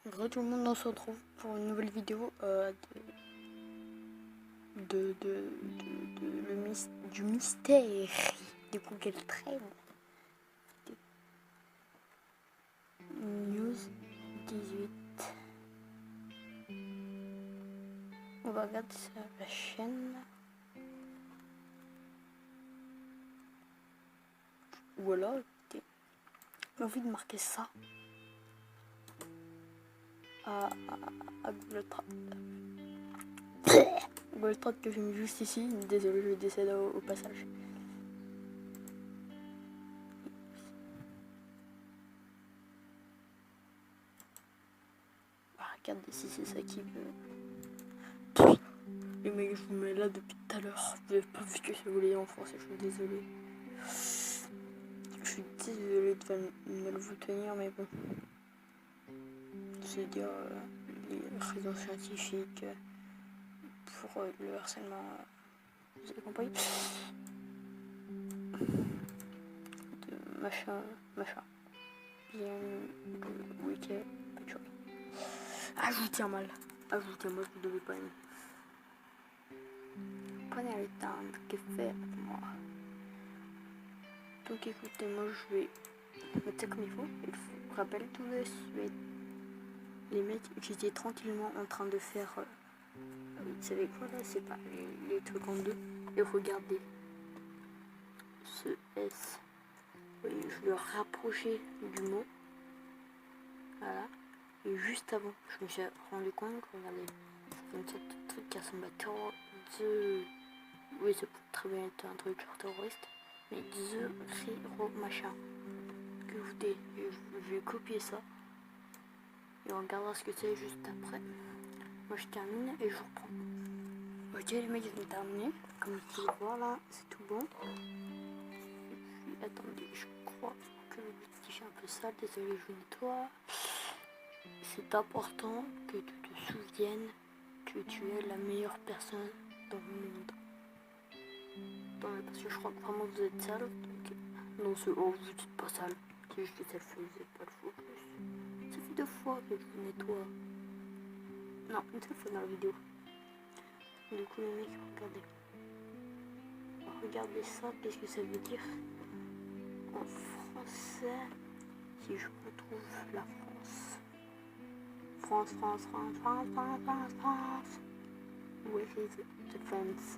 Bonjour tout le monde, on se retrouve pour une nouvelle vidéo du mystère de Google Trade. News 18. On va regarder sur la chaîne. Voilà, j'ai envie de marquer ça à Google Trade. Google Trade que j'ai mis juste ici. Désolé, je décède au passage. Regardez si c'est ça qui veut. Les mecs, je vous mets là depuis tout à l'heure. Vous n'avez pas vu que je voulais en français, je suis désolé. Je suis désolé de mal vous tenir, mais bon. C'est dire les raisons scientifiques pour le harcèlement. Vous avez compris? De machin. Bien, week-end, ah, je vous tiens mal. Je vous devais pas aimer. Prenez le temps de faire moi. Donc écoutez, moi je vais mettre ça comme il faut. Je vous rappelle tout de suite. Les mecs j'étais tranquillement en train de faire vous savez quoi là, c'est pas les trucs en deux. Et regardez ce S. Oui, je le rapprochais du mot. Voilà. Et juste avant, je me suis rendu compte que regardez, c'est une sorte de truc qui ressemble à terror. Oui, ça peut très bien être un truc genre terroriste. Mais The machin. Écoutez, je vais copier ça. Et on regardera ce que c'est juste après. Moi je termine et je reprends. Ok les mecs, je vais terminer. Comme vous pouvez voir là, c'est tout bon. Et puis attendez, je crois que le petit est un peu sale. Désolé, je nettoie. C'est important que tu te souviennes que tu es la meilleure personne dans le monde. Non, parce que je crois que vraiment vous êtes sale. Donc... Non, c'est oh, vous êtes pas sale. C'est juste que ça faisait pas le focus. Ça fait 2 fois que je vous nettoie. Non, une seule fois dans la vidéo. Du coup, les mecs, regardez. Regardez ça, qu'est-ce que ça veut dire en français? Si je retrouve la France. France. Where is the France?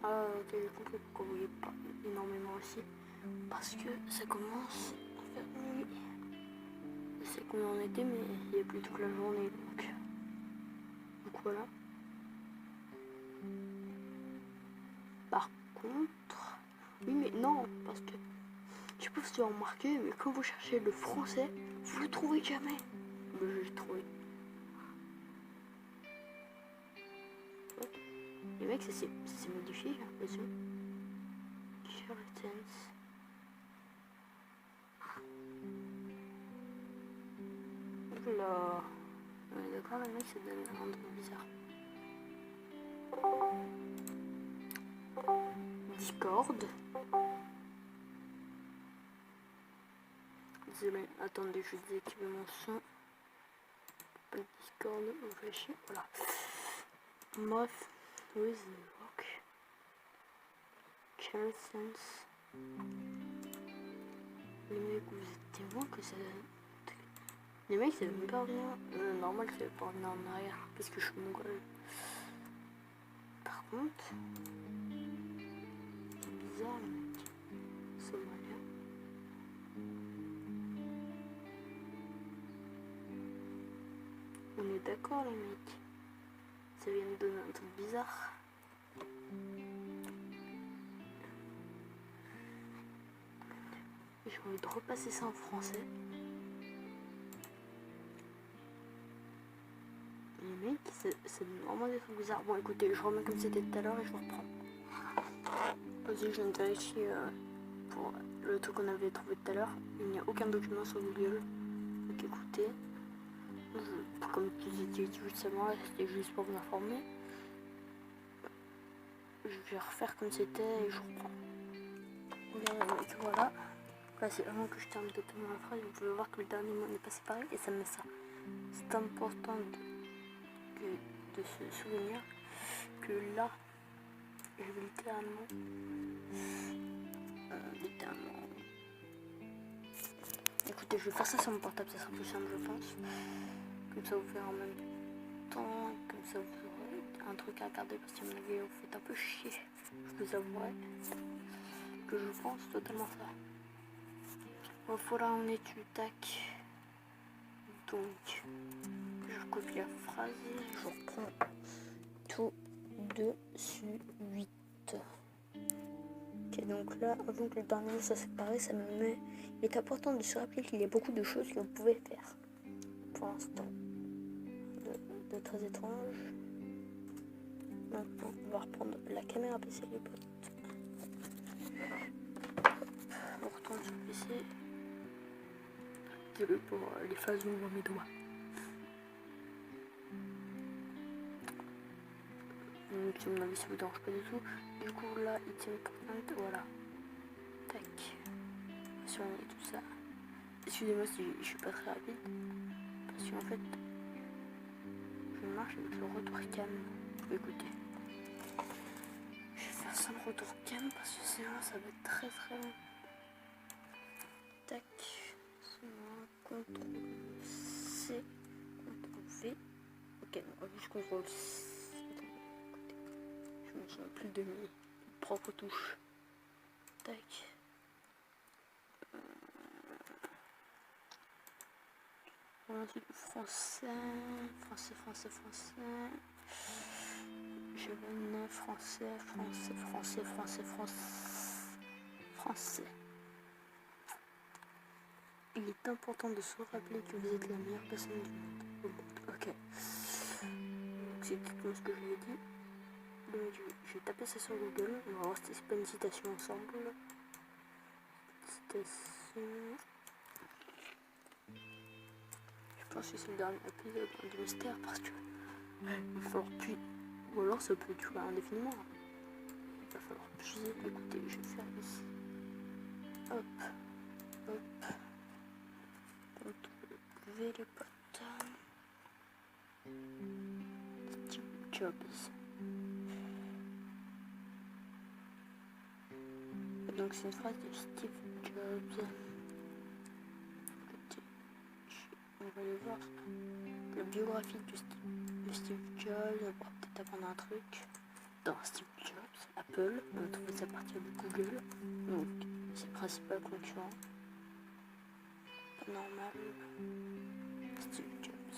Ah, ok, j'ai compris pourquoi vous voyez pas énormément aussi. Parce que ça commence à faire nuit. Je sais qu'on en était, mais il y a plus toute la journée, donc voilà. Par contre, oui mais non, parce que je sais pas si tu as remarqué, mais quand vous cherchez le français, vous le trouvez jamais. Mais je l'ai trouvé. Les mecs, ça s'est modifié, j'ai l'impression. Charlatans. Oula. On est d'accord, les mecs, ça donne un truc bizarre. Discord. Désolé, attendez, je vais désactiver mon son. Pas de Discord, on fait chier, voilà. Moth with rock. Charlatans. Les mecs, vous êtes témoins que ça donne. Les mecs, ça veut même pas revenir. Normal, ça veut pas revenir en arrière parce que je suis mongol. Par contre, c'est bizarre, les mecs. Somalia. On est d'accord, les mecs. Ça vient de donner un truc bizarre. J'ai envie de repasser ça en français. Les mecs, c'est vraiment des trucs bizarres. Bon, écoutez, je remets comme c'était tout à l'heure et je vous reprends. Vas-y, je viens de vérifier pour le truc qu'on avait trouvé tout à l'heure. Il n'y a aucun document sur Google. Donc écoutez, comme tu disais juste avant, c'était juste pour vous informer. Je vais refaire comme c'était et je reprends. Bien, donc voilà. Là, c'est avant que je termine totalement la phrase. Vous pouvez voir que le dernier mot n'est pas séparé et ça met ça. C'est important de se souvenir que là, je vais littéralement. Écoutez, je vais faire ça sur mon portable, ça sera plus simple, je pense. Comme ça, vous verrez en même temps. Comme ça, vous aurez un truc à regarder parce que mon vidéo vous fait un peu chier. Je vous avouerai que je pense totalement ça. Voilà, on est du tac. Donc, je copie la phrase et je reprends tout de suite. Ok, donc là, avant que le dernier mot soit séparé, ça me met. Il est important de se rappeler qu'il y a beaucoup de choses que vous pouvez faire. Pour l'instant, de très étrange. Maintenant, on va reprendre la caméra PC, les potes. On retourne sur le PC. Désolé pour les phases où on voit mes doigts. Donc, à mon avis, ça vous dérange pas du tout. Du coup, là, il tient point, voilà. Tac. Surligner tout ça. Excusez-moi si je suis pas très rapide. Parce qu'en fait, je marche avec le retour cam. Écoutez. Je vais faire ça le retour cam parce que sinon ça va être très très long. Tac. CTRL C, CTRL V. Ok, non, juste CTRL C. Je me souviens plus de mes propres touches. Tac. Ensuite, français. Je venais français. Il est important de se rappeler que vous êtes la meilleure personne du monde. Ok. Donc c'est exactement ce que je lui ai dit. Donc je vais taper ça sur Google. On va voir si c'est pas une citation ensemble. Citation. Je pense que c'est le dernier épisode du mystère parce que il va falloir puiser. Ou alors ça peut durer indéfiniment. Il va falloir puiser. Écoutez, je vais faire ici. Hop. CTRL V les potes. Steve Jobs. Donc c'est une phrase de Steve Jobs. On va aller voir la biographie de Steve Jobs. On va peut-être apprendre un truc. Dans Steve Jobs, Apple, on trouve ça à partir de Google. Donc c'est le principal concurrent. Pas normal. Steve Jobs.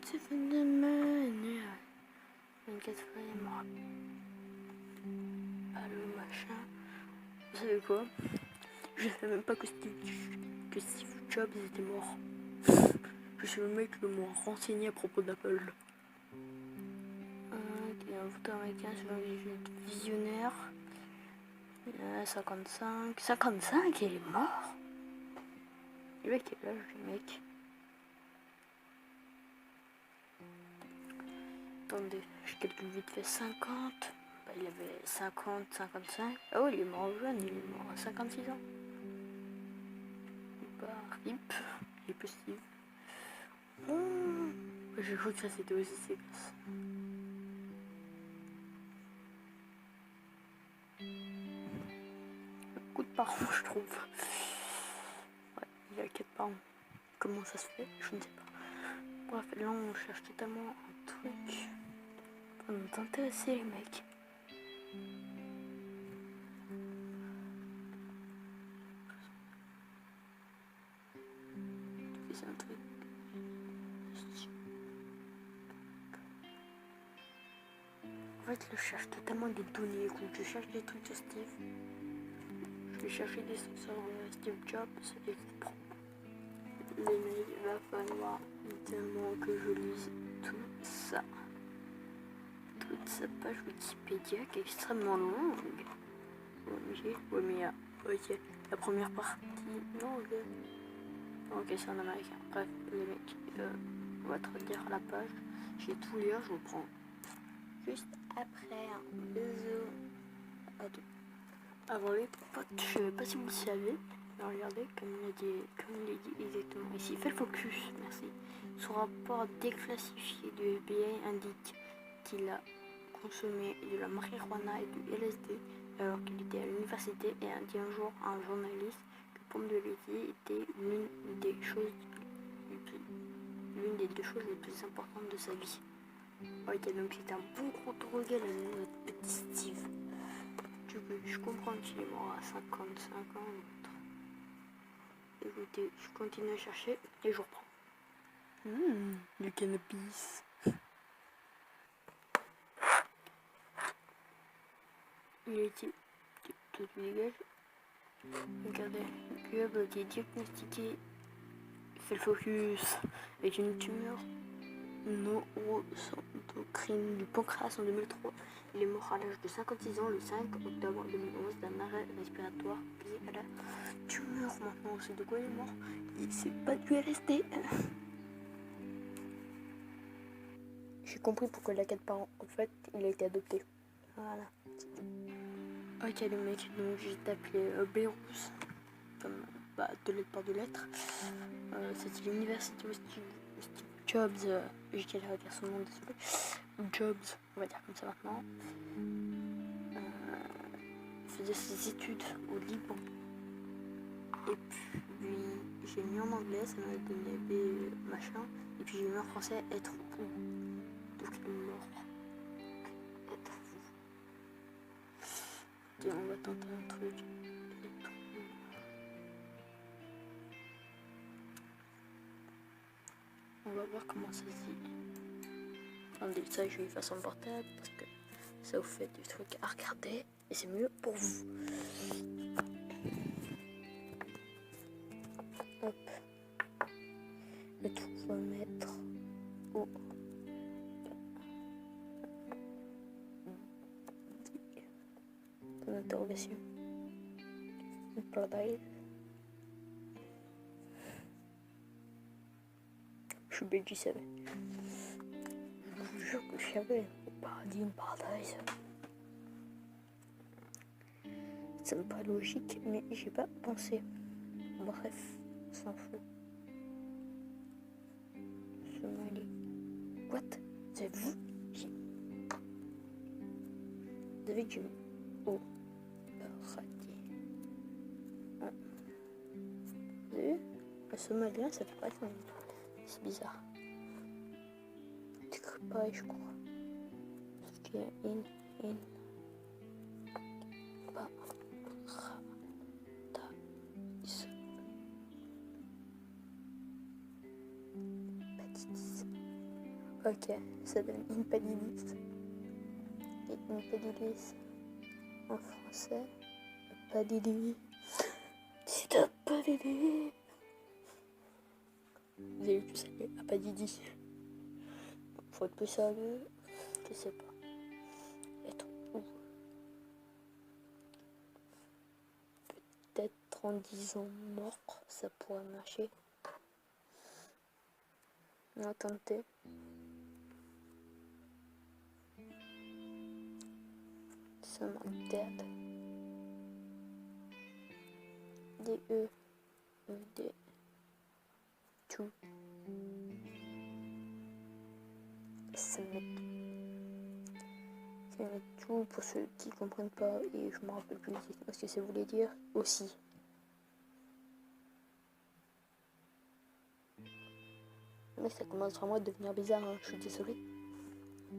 C'est phénoménal. 24e mois. Allô machin. Vous savez quoi? Je savais même pas que Steve Jobs était mort. Je suis le mec le moins renseigné à propos d'Apple. Il y a un voteur américain sur le visionnaire. 55. 55, il est mort. Le mec, quel âge, le mec? Attendez, je calcule vite fait 50. Bah, il avait 50, 55. Ah oui, il est mort jeune, il est mort à 56 ans. Bah, RIP, il est possible. J'ai cru que ça c'était aussi séquence. Coup de parents, je trouve. Ouais, il y a 4 parents. Comment ça se fait? Je ne sais pas. Bref, là on cherche totalement un truc. On est intéressé les mecs. C'est un truc. En fait, je cherche totalement des données. Quand je cherche des trucs sur Steve, je vais chercher des trucs sur Steve Jobs et les mecs, il va falloir tellement que je lise tout ça. Toute sa page Wikipédia qui est extrêmement longue. OMG, ouais, mais ok, la première partie, non, ok, c'est en américain. Bref, les mecs, on va te redire la page. J'ai tout lire, je vous prends juste après. Un bisou à tous. Avant les potes, je sais pas si vous le savez, mais regardez, comme il est dit exactement ici, fais le focus, merci. Son rapport déclassifié de FBI indique qu'il a consommé de la marijuana et du LSD alors qu'il était à l'université et a dit un jour à un journaliste que pomme de laitier était l'une des deux choses les plus importantes de sa vie. Ok, donc c'est un bon gros drogué là, notre petit Steve. Du coup, je comprends qu'il est mort à 55 ans. Écoutez, je continue à chercher et je reprends. Du cannabis. Il a été tout dégage. Regardez, le club a été diagnostiqué. Fait le focus avec une tumeur neuroendocrine du pancréas en 2003. Il est mort à l'âge de 56 ans le 5 octobre 2011 d'un arrêt respiratoire lié à la tumeur. Maintenant, c'est de quoi il est mort. C'est pas du LSD. J'ai compris pourquoi il a 4 parents. En fait, il a été adopté. Voilà. Ok, le mec, donc j'ai appelé Belarus, comme de lettre par de lettre. C'était l'université où Steve Jobs, j'ai galéré à dire son nom, désolé. Jobs, on va dire comme ça maintenant. Il faisait ses études au Liban. Et puis j'ai mis en anglais, ça m'a donné B machin. Et puis j'ai mis en français être où. Donc il est mort. Être où. Et on va tenter un truc. On va voir comment ça se dit. Attendez, ça je vais faire son portable parce que ça vous fait des trucs à regarder et c'est mieux pour vous. Hop. Le tout va mettre au point d'interrogation. Paradise. Je suis belge, je savais. Je vous jure que je savais. Au paradis, au paradise. Ça me paraît logique, mais j'ai pas pensé. Bref, s'en fout. Somalie. What? C'est vous? David Jim. Oh. Paradis. Oh. Vous avez vu? Le somalien, ça fait pas de son. C'est bizarre. C'est pareil, je crois. Parce qu'il y a in. Ok, ça donne Impadilis. Et Impadilis en français. Padidi. C'est un Padidi. Vous avez plus saluer à Padidi. Faut être plus sérieux. Je sais pas. Être où? Peut-être en 10 ans mort, ça pourrait marcher. On va tenter. Someone dead. D-E-E-D. Tout. Ça met tout pour ceux qui comprennent pas et je me rappelle plus ce que ça voulait dire aussi. Mais ça commence vraiment à devenir bizarre, hein, je suis désolée.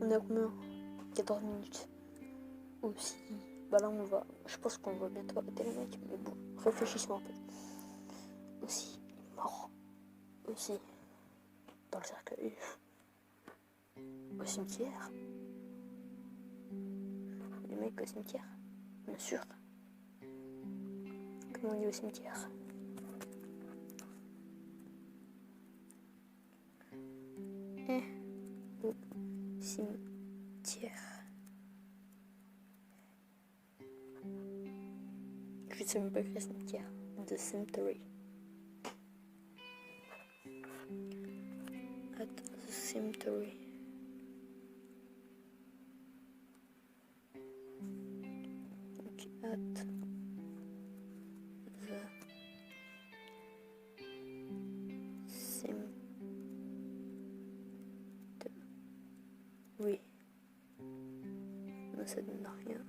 On est à combien? 14 minutes. Aussi. Bah là on va. Je pense qu'on va bientôt arrêter les mecs, mais bon, réfléchissons un peu. Aussi, mort. Aussi. Dans le cercueil. Au cimetière. Les mecs au cimetière. Bien sûr. Comment on dit au cimetière? Au cimetière. Je sais même pas écrire cimetière. The cemetery. At the cemetery. Okay, at Non, ça donne rien.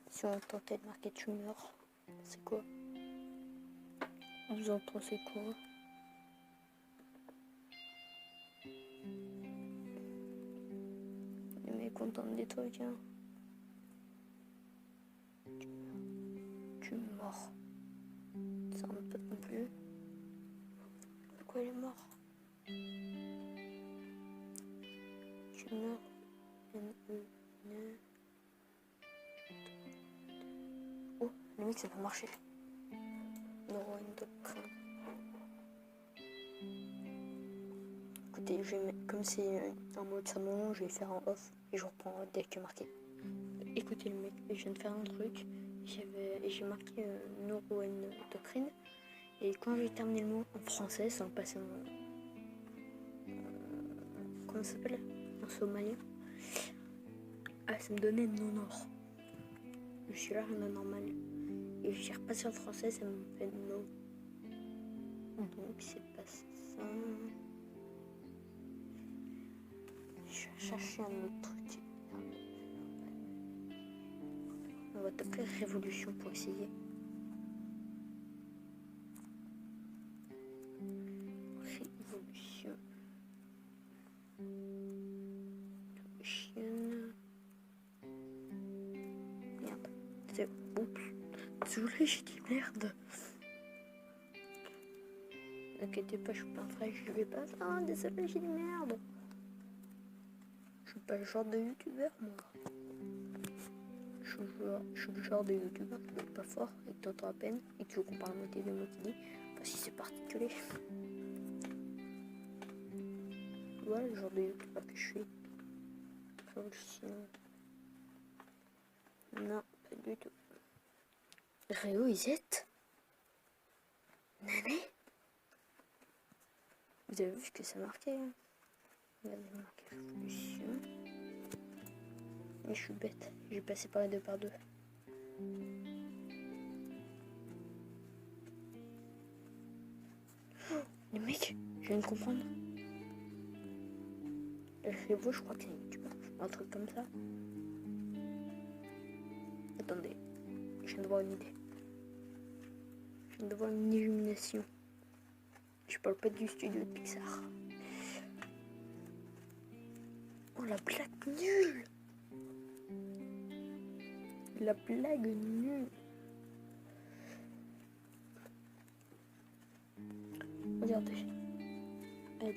Si on tentait de marquer tu meurs, c'est quoi? Vous en pensez quoi? Les mecs contents des trucs, hein. Tu meurs. Ça rentre pas non plus. Pourquoi il est mort? Tu meurs. Oh, le mec ça peut marcher. Neuroendocrine. Écoutez, comme c'est un mode salon, je vais faire en off et je reprends dès que marqué. Écoutez le mec, je viens de faire un truc. J'ai marqué neuroendocrine. Et quand j'ai terminé le mot en français, sans le passer en... comment ça s'appelle? En somalien. Ah, ça me donnait non-or. Je suis là, rien de normal. Et j'ai repassé en français, ça me fait non. Donc c'est pas ça. Je vais chercher un autre truc. On va taper révolution pour essayer. Révolution. Chienne. Merde. C'est... Oups. Désolé, j'ai dit merde. N'inquiétez pas, je suis pas un frère, je vais pas. Ah, désolé, j'ai dit merde. Je suis pas le genre de youtubeur, moi. Je suis le genre de youtubeur qui est pas fort et que t'entends à peine et que tu compares la moitié de moi qui dit parce que c'est particulier. Voilà le genre de youtubeur que je suis. Non, pas du tout. Réo, Isette Nané. Vous avez vu ce que ça marquait, hein? Regardez, marqué révolution. Et je suis bête, j'ai passé par les deux par deux. Oh, les mecs, je viens de comprendre. Révo, je crois que c'est un youtubeur, un truc comme ça. Attendez, je viens de voir une idée. Je viens de voir une illumination. Je parle pas du studio de Pixar. Oh, la blague nulle! La blague nulle! Regardez. Aide.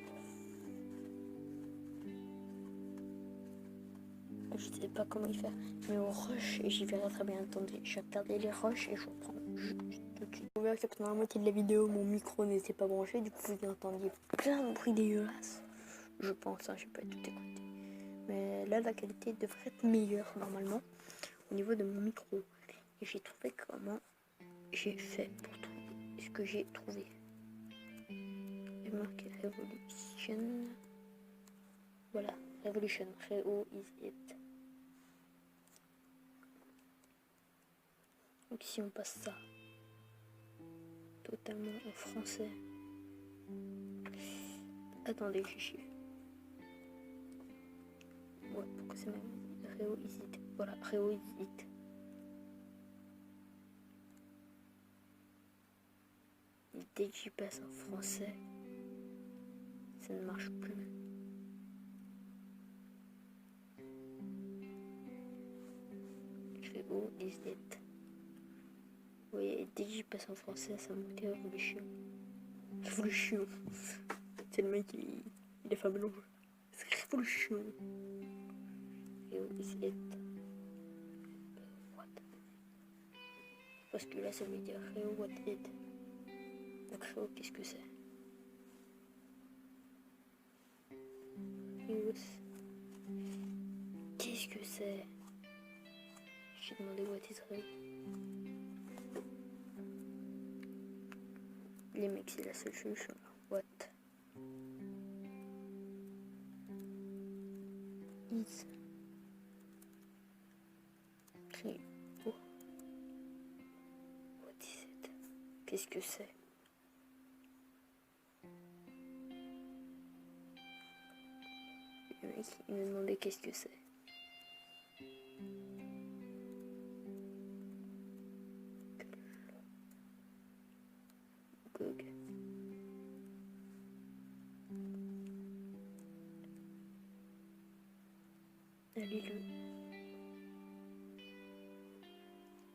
Je sais pas comment y faire. Mais au rush, et j'y verrai très bien. Attendez, je vais regarder les rushs et je reprends. Tout de suite. Vous verrez que pendant la moitié de la vidéo, mon micro n'était pas branché. Du coup, vous entendiez plein de bruits dégueulasses. Je pense, hein, j'ai pas tout écouté. Mais là, la qualité devrait être meilleure normalement au niveau de mon micro. Et j'ai trouvé comment j'ai fait pour trouver ce que j'ai trouvé. J'ai marqué Revolution. Voilà, Revolution. Reo is it. Donc si on passe ça totalement en français. Attendez, je chiffre. Ouais, pourquoi c'est même Reo is it. Voilà, Reo is it. Et dès que j'y passe en français, ça ne marche plus. Reo is it. Oui, dès que j'y passe en français, ça me dit révolution. Révolution. C'est le mec, il est fabuleux. C'est révolution. Reo is it. What? Parce que là, ça veut dire Reo what it. Donc Reo, qu'est-ce que c'est? Reo, qu'est-ce que c'est? J'ai demandé what is Reo. Les mecs, c'est la seule solution. What is Reo? What is it? Qu'est-ce que c'est? mec, il me demandait qu'est-ce que c'est. Gog. Allez-le.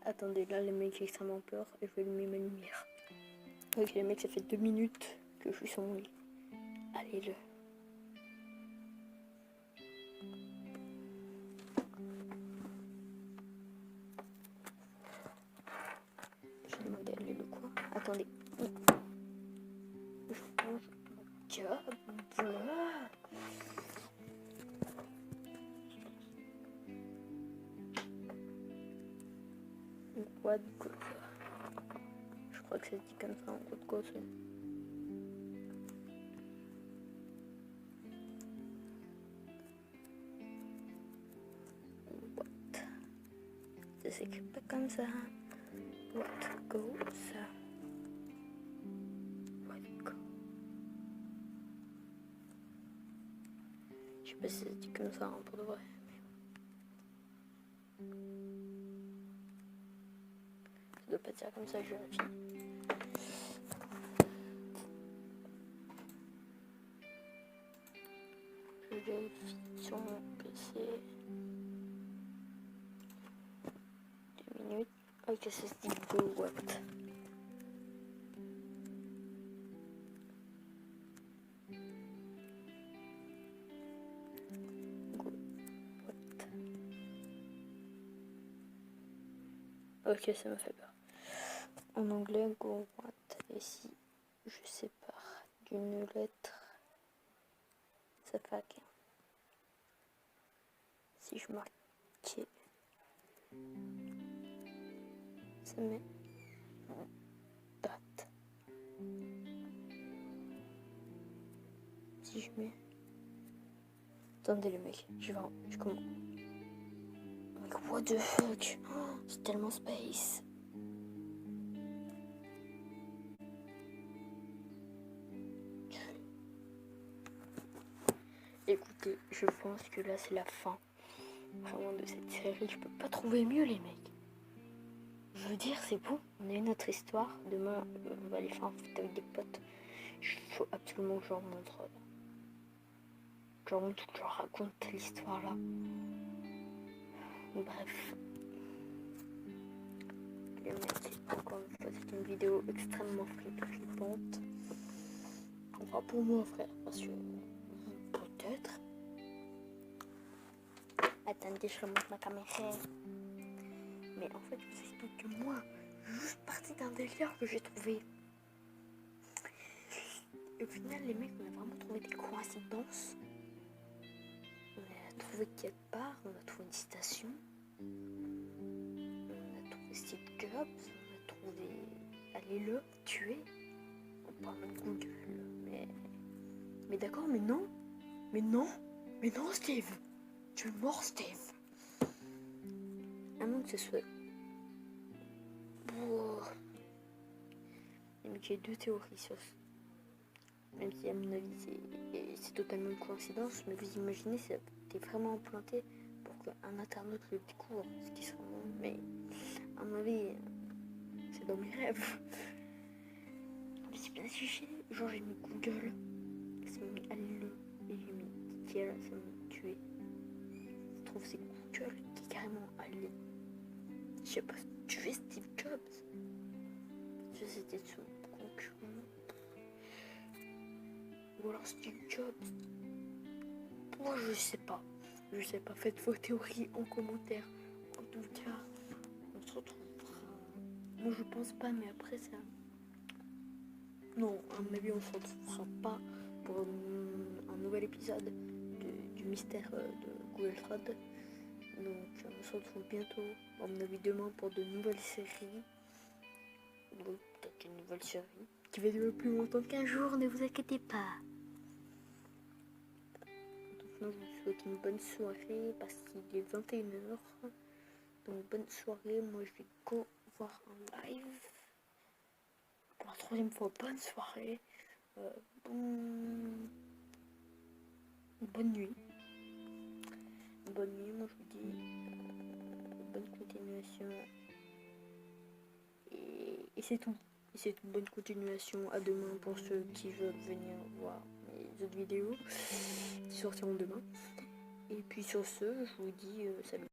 Attendez, là les mecs ont extrêmement peur et je vais allumer ma lumière. Ok les mecs, ça fait 2 minutes que je suis sur mon lit. Allez-le. J'ai demandé allez-le quoi. Attendez. Je pense job. What the... Je crois que ça se dit comme ça en gros de quoi c'est. What? Ça s'écrit pas comme ça. What go ça? What go? Je sais pas si ça se dit comme ça hein, pour de vrai. Ça doit pas dire comme ça, je vérifie. Je vérifie sur mon PC. 2 minutes. Ok, ça se dit go what? Go what? Ok, ça me fait peur. En anglais, go what? Et si je sépare d'une lettre, ça fait OK. Si je marque K, ça met date. Si je mets... Attendez les mecs, je commence. Mec, what the fuck? Oh, c'est tellement space. Écoutez, je pense que là c'est la fin vraiment de cette série. Je peux pas trouver mieux les mecs. Je veux dire, c'est bon, on a eu notre histoire. Demain, on va aller faire un foot avec des potes. Il faut absolument que je leur montre. Je leur raconte l'histoire là. Bref. Les mecs, encore une fois, c'est une vidéo extrêmement flippante. Enfin, pour moi, frère, parce que peut-être. Attendez, je remonte ma caméra. Mais en fait, je vous explique que moi, je suis juste partie d'un délire que j'ai trouvé. Et au final, les mecs, on a vraiment trouvé des coïncidences. On a trouvé quelque part, on a trouvé une citation. On a trouvé Steve Jobs, on a trouvé allez-le tuer. On parle de Google, mais d'accord, mais non, Steve, tu es mort, Steve. À moins que ce soit... Oh. J'ai 2 théories sur ça. Même si à mon avis c'est totalement une coïncidence, mais vous imaginez, c'était vraiment implanté pour qu'un internaute le découvre, ce qui serait bon. Mais à mon avis, c'est dans mes rêves. Mais c'est bien affiché, genre j'ai mis Google, ça m'a mis allez-le, et j'ai mis Kiel, ça m'a tué. Je trouve que c'est Google qui est carrément allé. Je sais pas, tuer Steve Jobs. Ça c'était son concurrent. Ou alors Steve Jobs. Moi je sais pas. Faites vos théories en commentaire. En tout cas, on se retrouvera. Moi je pense pas, mais après ça. Non, à mon avis on se retrouvera pas pour un nouvel épisode du mystère de Google Trad. Donc on se retrouve bientôt, à mon avis demain, pour de nouvelles séries. Donc peut-être une nouvelle série qui va durer plus longtemps qu'un jour, ne vous inquiétez pas. Je vous souhaite une bonne soirée parce qu'il est 21h. Donc bonne soirée, moi je vais go voir un live. Pour la 3e fois, bonne soirée. Bonne nuit. bonne nuit, moi je vous dis bonne continuation. Et c'est tout. Et c'est une bonne continuation. À demain pour ceux qui veulent venir voir mes autres vidéos qui sortiront demain. Et puis sur ce, je vous dis salut.